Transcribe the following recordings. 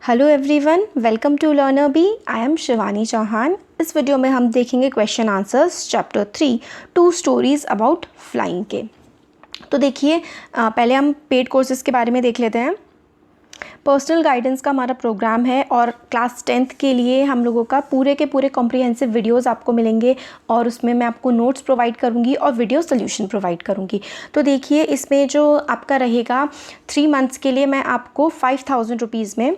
Hello everyone, welcome to Learner B. I am Shivani Chauhan. इस video में हम देखेंगे question answers chapter 3 two stories about flying के। तो देखिए, पहले हम पेड कोर्सेज़ के बारे में देख लेते हैं। पर्सनल गाइडेंस का हमारा प्रोग्राम है और क्लास 10th के लिए हम लोगों का पूरे के पूरे कॉम्प्रिहेंसिव वीडियोस आपको मिलेंगे और उसमें मैं आपको नोट्स प्रोवाइड करूंगी और वीडियो सोल्यूशन प्रोवाइड करूंगी। तो देखिए, इसमें जो आपका रहेगा 3 मंथ्स के लिए मैं आपको 5000 रुपीज़ में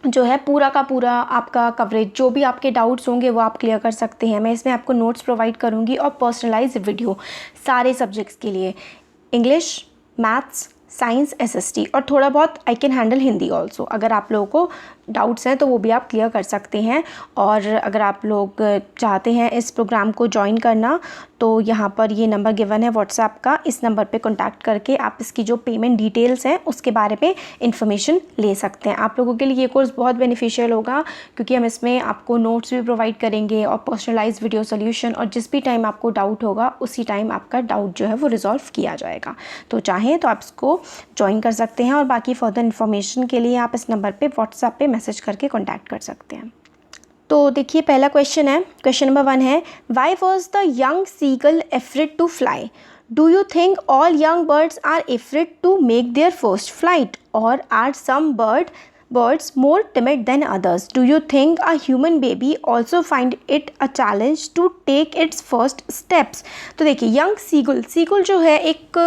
जो है पूरा का पूरा आपका कवरेज, जो भी आपके डाउट्स होंगे वो आप क्लियर कर सकते हैं। मैं इसमें आपको नोट्स प्रोवाइड करूंगी और पर्सनलाइज वीडियो सारे सब्जेक्ट्स के लिए, इंग्लिश, मैथ्स, साइंस, एसएसटी और थोड़ा बहुत I can handle Hindi also. अगर आप लोगों को डाउट्स हैं तो वो भी आप क्लियर कर सकते हैं। और अगर आप लोग चाहते हैं इस प्रोग्राम को ज्वाइन करना तो यहाँ पर ये नंबर गिवन है व्हाट्सएप का, इस नंबर पे कांटेक्ट करके आप इसकी जो पेमेंट डिटेल्स हैं उसके बारे में इन्फॉर्मेशन ले सकते हैं। आप लोगों के लिए ये कोर्स बहुत बेनिफिशियल होगा क्योंकि हम इसमें आपको नोट्स भी प्रोवाइड करेंगे और पर्सनलाइज वीडियो सोल्यूशन, और जिस भी टाइम आपको डाउट होगा उसी टाइम आपका डाउट जो है वो रिजॉल्व किया जाएगा। तो चाहें तो आप इसको ज्वाइन कर सकते हैं और बाकी फर्दर इन्फॉर्मेशन के लिए आप इस नंबर पर व्हाट्सएप पे मैसेज करके कॉन्टैक्ट कर सकते हैं। तो देखिए, पहला क्वेश्चन है, क्वेश्चन नंबर 1 है, why was the young seagull afraid to fly? Do you think all young birds are afraid to make their first flight और are some birds more timid than others? Do you think a human baby also find it a challenge to take its first steps? तो देखिए, young seagull जो है एक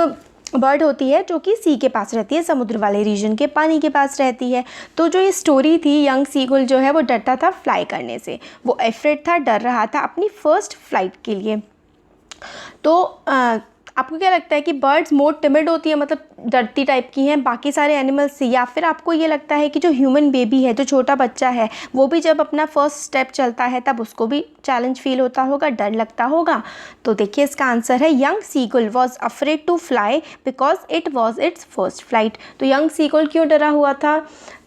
bird होती है जो कि सी के पास रहती है, समुद्र वाले रीजन के पानी के पास रहती है। तो जो ये स्टोरी थी, यंग सीगल जो है वो डरता था फ्लाई करने से, वो एफ्रेड था, डर रहा था अपनी फर्स्ट फ्लाइट के लिए। तो आपको क्या लगता है कि बर्ड्स मोर टिमिड होती है, मतलब डरती टाइप की हैं बाकी सारे एनिमल्स से, या फिर आपको ये लगता है कि जो ह्यूमन बेबी है, जो छोटा बच्चा है, वो भी जब अपना फर्स्ट स्टेप चलता है तब उसको भी चैलेंज फील होता होगा, डर लगता होगा? तो देखिए, इसका आंसर है young seagull was afraid to fly because it was its first flight. तो यंग सीगल क्यों डरा हुआ था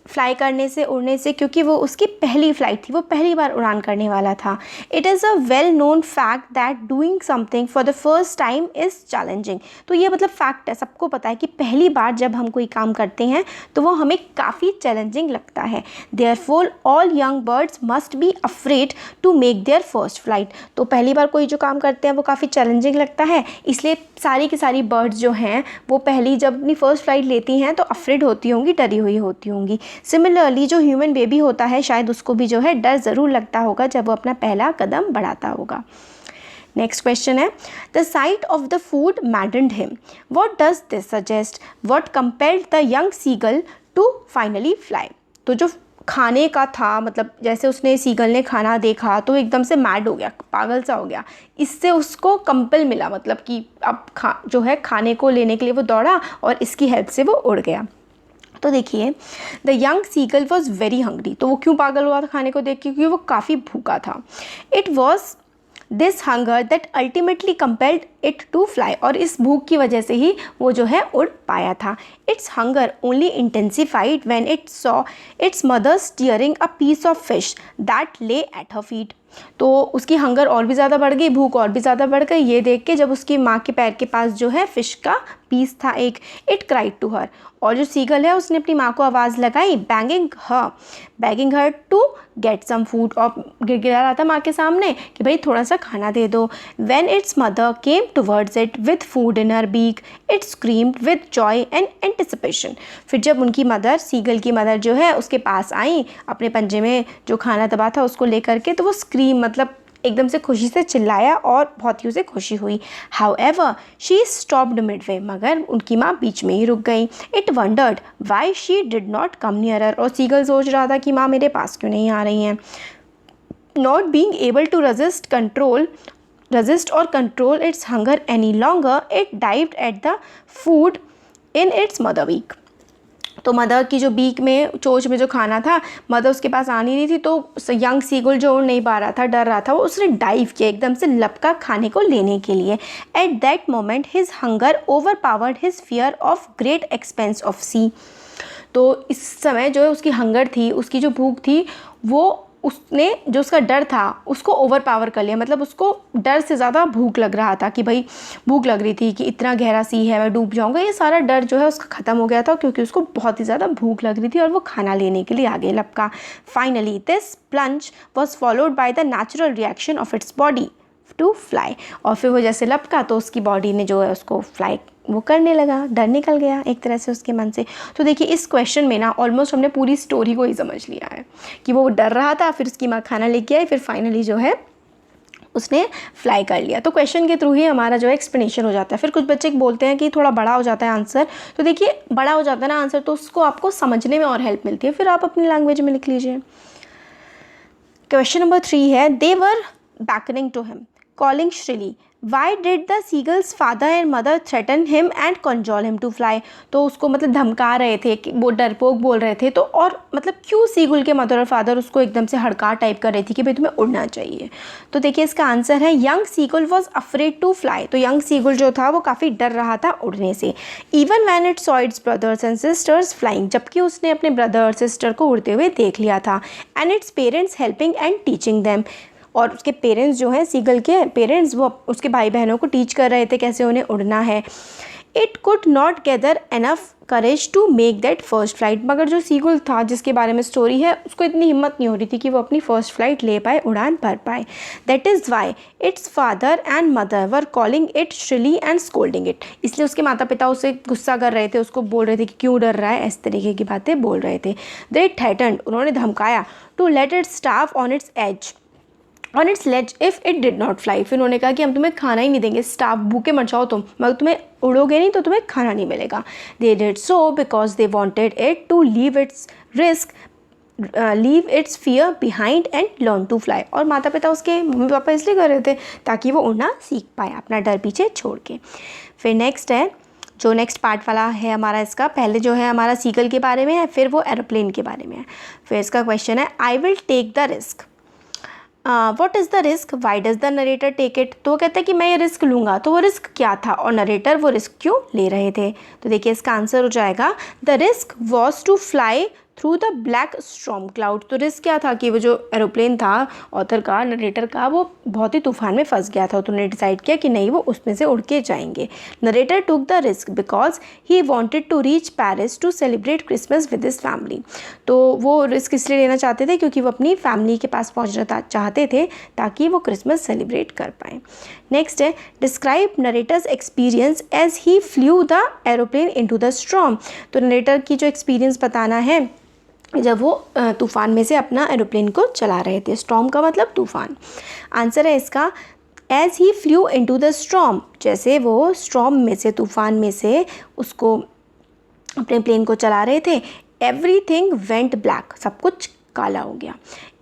फ्लाई करने से, उड़ने से? क्योंकि वो उसकी पहली फ्लाइट थी, वो पहली बार उड़ान करने वाला था। It is a well known fact that doing something for the first time is challenging. तो ये मतलब फैक्ट है, सबको पता है कि पहली बार जब हम कोई काम करते हैं तो वो हमें काफ़ी चैलेंजिंग लगता है। Therefore all young birds must be afraid to make their first flight. तो पहली बार कोई जो काम करते हैं वो काफ़ी चैलेंजिंग लगता है, इसलिए सारी की सारी बर्ड्स जो हैं वो पहली जब अपनी फर्स्ट फ्लाइट लेती हैं तो अफ्रेड होती होंगी, डरी हुई होती होंगी। सिमिलरली जो ह्यूमन बेबी होता है, शायद उसको भी जो है डर ज़रूर लगता होगा जब वो अपना पहला कदम बढ़ाता होगा। नेक्स्ट क्वेश्चन है, the sight of the food maddened him, what does this suggest? What compelled the young seagull to finally fly? तो जो खाने का था, मतलब जैसे उसने सीगल ने खाना देखा तो एकदम से मैड हो गया, पागल सा हो गया, इससे उसको कंपल मिला, मतलब कि अब जो है खाने को लेने के लिए वो दौड़ा और इसकी हेल्प से वो उड़ गया। तो देखिए, the young seagull was very hungry. तो वो क्यों पागल हुआ था खाने को देख के? क्योंकि वो काफ़ी भूखा था। It was this hunger that ultimately compelled it to fly, और इस भूख की वजह से ही वो जो है उड़ पाया था। Its hunger only intensified when it saw its mother steering a piece of fish that lay at her feet. तो उसकी हंगर और भी ज़्यादा बढ़ गई, भूख और भी ज़्यादा बढ़ गई ये देख के, जब उसकी माँ के पैर के पास जो है फ़िश का पीस था एक। इट क्राइड टू हर, और जो सीगल है उसने अपनी माँ को आवाज़ लगाई, begging her to get some food, और गिड़गिड़ा रहा था माँ के सामने कि भाई थोड़ा सा खाना दे दो। When its mother came towards it with food in her beak, it screamed with joy and anticipation. फिर जब उनकी मदर, सीगल की मदर जो है उसके पास आई अपने पंजे में जो खाना दबा था उसको लेकर के, तो वो स्क्रीम, मतलब एकदम से खुशी से चिल्लाया और बहुत ही उसे खुशी हुई। हाउएवर शी स्टॉप्ड मिडवे, मगर उनकी माँ बीच में ही रुक गई। It wandered why she did not come nearer, और सीगल सोच रहा था कि माँ मेरे पास क्यों नहीं आ रही हैं। Not being able to resist or control its hunger any longer, it dived at the food in its mother beak. तो मदर की जो बीक में, चोंच में जो खाना था, मदर उसके पास आनी नहीं थी, तो यंग सीगल जो उड़ नहीं पा रहा था, डर रहा था, वो उसने डाइव किया एकदम से लपका खाने को लेने के लिए। At that moment his hunger overpowered his fear of great expanse of sea. तो इस समय जो है उसकी हंगर थी, उसकी जो भूख थी, वो उसने जो उसका डर था उसको ओवर पावर कर लिया, मतलब उसको डर से ज़्यादा भूख लग रहा था कि भाई भूख लग रही थी कि इतना गहरा सी है मैं डूब जाऊंगा, ये सारा डर जो है उसका ख़त्म हो गया था क्योंकि उसको बहुत ही ज़्यादा भूख लग रही थी और वो खाना लेने के लिए आगे लपका। Finally this plunge was followed by the natural reaction of its body to fly, और फिर वो जैसे लपका तो उसकी बॉडी ने जो है उसको फ्लाई वो करने लगा, डर निकल गया एक तरह से उसके मन से। तो देखिए इस क्वेश्चन में ना ऑलमोस्ट हमने पूरी स्टोरी को ही समझ लिया है कि वो डर रहा था, फिर उसकी माँ खाना लेके आई, फिर फाइनली जो है उसने फ्लाई कर लिया। तो क्वेश्चन के थ्रू ही हमारा जो है एक्सप्लेनेशन हो जाता है। फिर कुछ बच्चे बोलते हैं कि थोड़ा बड़ा हो जाता है आंसर, तो देखिए बड़ा हो जाता है ना आंसर तो उसको आपको समझने में और हेल्प मिलती है, फिर आप अपनी लैंग्वेज में लिख लीजिए। क्वेश्चन नंबर 3 है, दे वर beckoning to him, calling shrilly. Why did the seagull's father and mother threaten him and conjure him to fly? तो उसको मतलब धमका रहे थे कि वो डरपोक बोल रहे थे, तो और मतलब क्यों सीगुल के मदर और फादर उसको एकदम से हड़का टाइप कर रही थी कि भाई तुम्हें उड़ना चाहिए। तो देखिए इसका आंसर है young seagull was afraid to fly. तो यंग सीगुल जो था वो काफ़ी डर रहा था उड़ने से। Even when it saw its brothers and sisters flying, जबकि उसने अपने ब्रदर और सिस्टर को उड़ते हुए देख लिया था। And its parents helping and teaching them, और उसके पेरेंट्स जो हैं सीगल के पेरेंट्स वो उसके भाई बहनों को टीच कर रहे थे कैसे उन्हें उड़ना है। It could not gather enough courage to make that first flight, मगर जो सीगुल था जिसके बारे में स्टोरी है उसको इतनी हिम्मत नहीं हो रही थी कि वो अपनी फर्स्ट फ्लाइट ले पाए, उड़ान भर पाए। That is why its father and mother were calling it shrilly and scolding it, इसलिए उसके माता पिता उसे गुस्सा कर रहे थे, उसको बोल रहे थे कि क्यों डर रहा है, इस तरीके की बातें बोल रहे थे। दे थ्रेटन्ड, उन्होंने धमकाया, to let it starve on its edge on its ledge if it did not fly, फिर उन्होंने कहा कि हम तुम्हें खाना ही नहीं देंगे, स्टाफ भूखे मर जाओ तुम, मगर तुम्हें उड़ोगे नहीं तो तुम्हें खाना नहीं मिलेगा। They did so because they wanted it to leave its risk leave its fear behind and learn to fly, और माता पिता उसके मम्मी पापा इसलिए कर रहे थे ताकि वो उड़ना सीख पाए अपना डर पीछे छोड़ के। फिर नेक्स्ट है जो नेक्स्ट पार्ट वाला है हमारा, इसका पहले जो है हमारा सीगल के बारे में है, फिर वो एरोप्लेन के बारे में है। फिर इसका क्वेश्चन है, I will take the risk, what is the risk, why does the narrator take it. तो वो कहता है कि मैं ये रिस्क लूँगा, तो वो रिस्क क्या था और नरेटर वो रिस्क क्यों ले रहे थे। तो देखिए इसका आंसर हो जाएगा, the risk was to fly through the black storm cloud. तो रिस्क क्या था कि वो जो एरोप्लेन था ऑथर का नरेटर का वो बहुत ही तूफान में फंस गया था, तो उन्होंने डिसाइड किया कि नहीं वो उसमें से उड़ के जाएंगे। Narrator took the risk because he wanted to reach Paris to celebrate Christmas with his family. तो वो रिस्क इसलिए लेना चाहते थे क्योंकि वो अपनी फैमिली के पास पहुंचना चाहते थे ताकि वो क्रिसमस सेलिब्रेट कर पाएँ। नेक्स्ट है, describe narrator's experience as he flew the aeroplane into the storm. तो नरेटर की जो एक्सपीरियंस बताना है जब वो तूफ़ान में से अपना एरोप्लेन को चला रहे थे। स्टॉर्म का मतलब तूफ़ान। आंसर है इसका, as he flew into the storm, जैसे वो स्टॉर्म में से तूफ़ान में से उसको अपने प्लेन को चला रहे थे, एवरीथिंग वेंट ब्लैक, सब कुछ काला हो गया।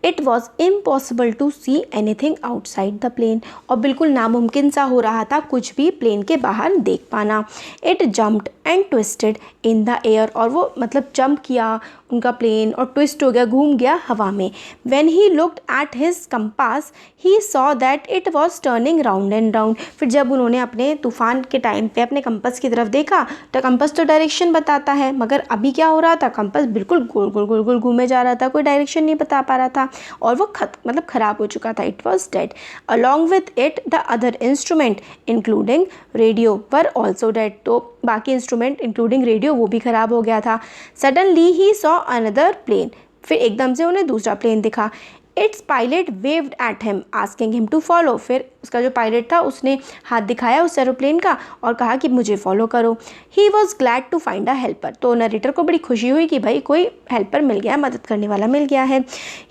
It was impossible to see anything outside the plane, और बिल्कुल नामुमकिन सा हो रहा था कुछ भी प्लेन के बाहर देख पाना। It jumped and twisted in the air, और वो मतलब जंप किया उनका प्लेन और ट्विस्ट हो गया, घूम गया हवा में। When he looked at his compass he saw that it was turning round and round. फिर जब उन्होंने अपने तूफान के टाइम पे अपने कंपास की तरफ देखा तो कंपास तो डायरेक्शन बताता है, मगर अभी क्या हो रहा था, कंपास बिल्कुल गोल गोल गोल गोल घूमे जा रहा था, कोई डायरेक्शन नहीं बता पा रहा था और वो मतलब ख़राब हो चुका था। It was dead. Along with it the other instrument including radio were also dead. तो बाकी इंस्ट्रूमेंट इंक्लूडिंग रेडियो वो भी ख़राब हो गया था। Suddenly he saw another plane, फिर एकदम से उन्हें दूसरा प्लेन दिखा। Its pilot waved at him asking him to follow. फिर उसका जो पायलट था उसने हाथ दिखाया उस एरोप्लेन का और कहा कि मुझे फॉलो करो। He was glad to find a helper. तो नरेटर को बड़ी खुशी हुई कि भाई कोई हेल्पर मिल गया, मदद करने वाला मिल गया है।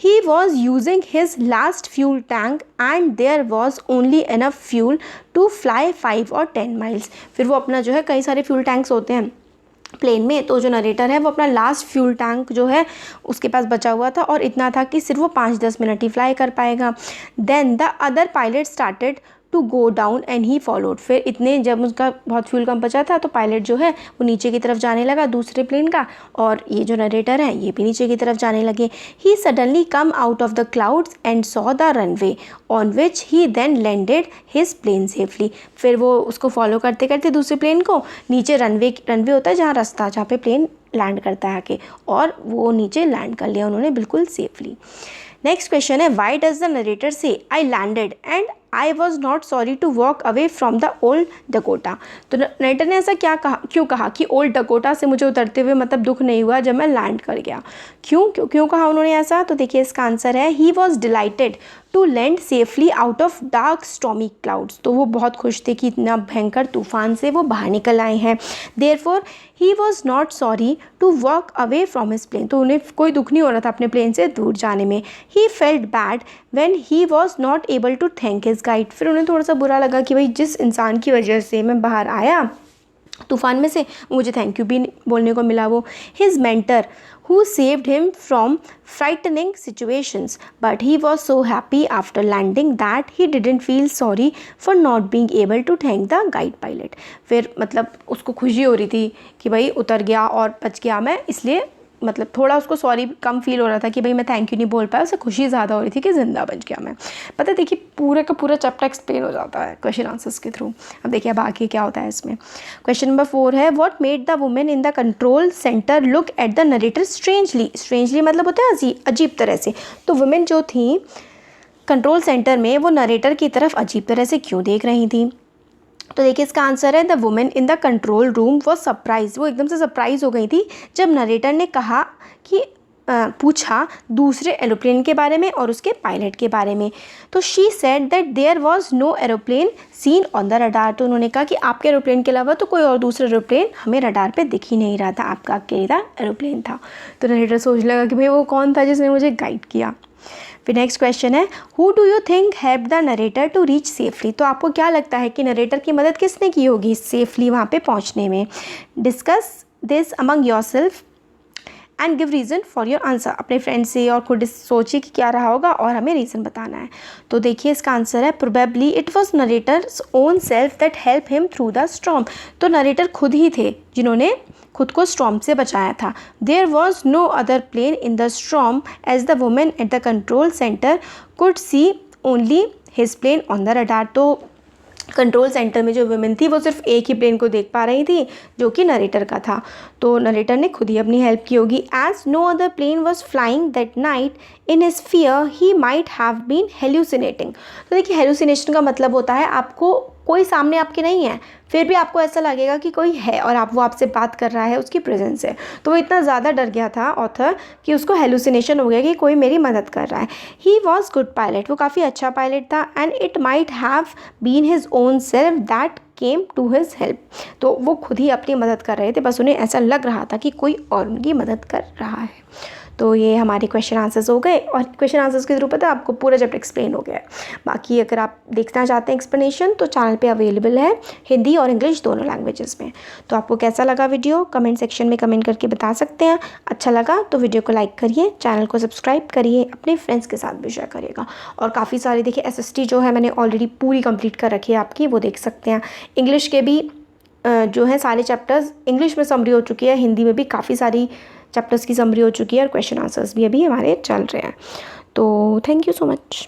He was using his last fuel tank and there was only enough fuel to fly 5 or 10 miles। फिर वो अपना जो है कई सारे फ्यूल टैंक्स होते हैं प्लेन में, तो जो नरेटर है वो अपना लास्ट फ्यूल टैंक जो है उसके पास बचा हुआ था और इतना था कि सिर्फ वो 5-10 मिनट ही फ्लाई कर पाएगा। Then the other pilot started to go down and he followed. फिर इतने जब उसका बहुत फ्यूल कम बचा था तो पायलट जो है वो नीचे की तरफ जाने लगा दूसरे प्लेन का, और ये जो नरेटर है ये भी नीचे की तरफ जाने लगे। He suddenly come out of the clouds and saw the runway on which he then landed his plane safely. फिर वो उसको फॉलो करते करते दूसरे प्लेन को नीचे रनवे होता है जहाँ रास्ता जहाँ पे प्लेन लैंड करता है आके, और वो नीचे लैंड कर लिया उन्होंने बिल्कुल सेफली। नेक्स्ट क्वेश्चन है why does the narrator say I landed and I was not sorry to walk away from the old Dakota. तो नरेटर ने ऐसा क्यों कहा कि ओल्ड डकोटा से मुझे उतरते हुए मतलब दुख नहीं हुआ जब मैं लैंड कर गया। क्यों कहा उन्होंने ऐसा? तो देखिए इसका आंसर है he was delighted to land safely out of dark stormy clouds. तो वो बहुत खुश थे कि इतना भयंकर तूफान से वो बाहर निकल आए हैं। Therefore he was not sorry to walk away from his plane. तो उन्हें कोई दुख नहीं हो रहा था अपने प्लेन से दूर जाने में। He felt bad when he was not able to thank his guide. फिर उन्हें थोड़ा सा बुरा लगा कि भाई जिस इंसान की वजह से मैं बाहर आया तूफान में से, मुझे थैंक यू भी बोलने को मिला वो। His mentor who saved him from frightening situations, but he was so happy after landing that he didn't feel sorry for not being able to thank the guide pilot। फिर मतलब उसको खुशी हो रही थी कि भाई उतर गया और बच गया मैं, इसलिए मतलब थोड़ा उसको सॉरी कम फील हो रहा था कि भाई मैं थैंक यू नहीं बोल पाया, उसे खुशी ज़्यादा हो रही थी कि ज़िंदा बच गया मैं। पता है देखिए पूरे का पूरा चैप्टर एक्सप्लेन हो जाता है क्वेश्चन आंसर्स के थ्रू। अब देखिए अब आगे क्या होता है इसमें। क्वेश्चन नंबर 4 है what made the women in the control centre look at the narrator strangely मतलब होता है अजीब तरह से। तो वुमेन जो थी कंट्रोल सेंटर में वो नरेटर की तरफ अजीब तरह से क्यों देख रही थी? तो देखिए इसका आंसर है the women in the control room was surprise. वो एकदम से सरप्राइज हो गई थी जब नरेटर ने कहा कि पूछा दूसरे एरोप्लेन के बारे में और उसके पायलट के बारे में। तो she said that there was no aeroplane seen on the radar. तो उन्होंने कहा कि आपके एरोप्लेन के अलावा तो कोई और दूसरा एरोप्लेन हमें रडार पे दिख ही नहीं रहा था, आपका अकेला एरोप्लेन था। तो नरेटर सोच लगा कि भाई वो कौन था जिसने मुझे गाइड किया। फिर नेक्स्ट क्वेश्चन है who do you think help the narrator to reach safely. तो आपको क्या लगता है कि नरेटर की मदद किसने की होगी सेफली वहाँ पे पहुँचने में? Discuss this among your self and give reason for your answer. अपने फ्रेंड से और खुद सोचिए कि क्या रहा होगा और हमें रीज़न बताना है। तो देखिए इसका आंसर है probably it was narrator's own self that help him through the storm. तो नरेटर खुद ही थे जिन्होंने खुद को स्टॉर्म से बचाया था। There was no other plane in the storm as the women at the control centre could see only his plane on the radar. तो कंट्रोल सेंटर में जो वुमेन थी वो सिर्फ एक ही प्लेन को देख पा रही थी जो कि नरेटर का था। तो नरेटर ने खुद ही अपनी हेल्प की होगी। As no other plane was flying that night in his fear he might have been hallucinating. तो देखिए हेल्यूसिनेशन का मतलब होता है आपको कोई सामने आपके नहीं है फिर भी आपको ऐसा लगेगा कि कोई है और वो आपसे बात कर रहा है, उसकी प्रेजेंस है। तो वो इतना ज़्यादा डर गया था ऑथर कि उसको हेलुसिनेशन हो गया कि कोई मेरी मदद कर रहा है। ही वॉज गुड पायलट, वो काफ़ी अच्छा पायलट था। And it might have been his own self that came to his help. तो वो खुद ही अपनी मदद कर रहे थे, बस उन्हें ऐसा लग रहा था कि कोई और उनकी मदद कर रहा है। तो ये हमारे क्वेश्चन आंसर्स हो गए और क्वेश्चन आंसर्स के थ्रू पता है आपको पूरा चैप्टर एक्सप्लेन हो गया है। बाकी अगर आप देखना चाहते हैं एक्सप्लेनेशन तो चैनल पे अवेलेबल है हिंदी और इंग्लिश दोनों लैंग्वेजेस में। तो आपको कैसा लगा वीडियो कमेंट सेक्शन में कमेंट करके बता सकते हैं। अच्छा लगा तो वीडियो को लाइक करिए, चैनल को सब्सक्राइब करिए, अपने फ्रेंड्स के साथ भी शेयर करिएगा। और काफ़ी सारी देखिए SST जो है मैंने ऑलरेडी पूरी कंप्लीट कर रखी है आपकी, वो देख सकते हैं। इंग्लिश के भी जो है सारे चैप्टर्स इंग्लिश में समरी हो चुकी है, हिंदी में भी काफ़ी सारी चैप्टर्स की समरी हो चुकी है और क्वेश्चन आंसर्स भी अभी हमारे चल रहे हैं। तो थैंक यू सो मच।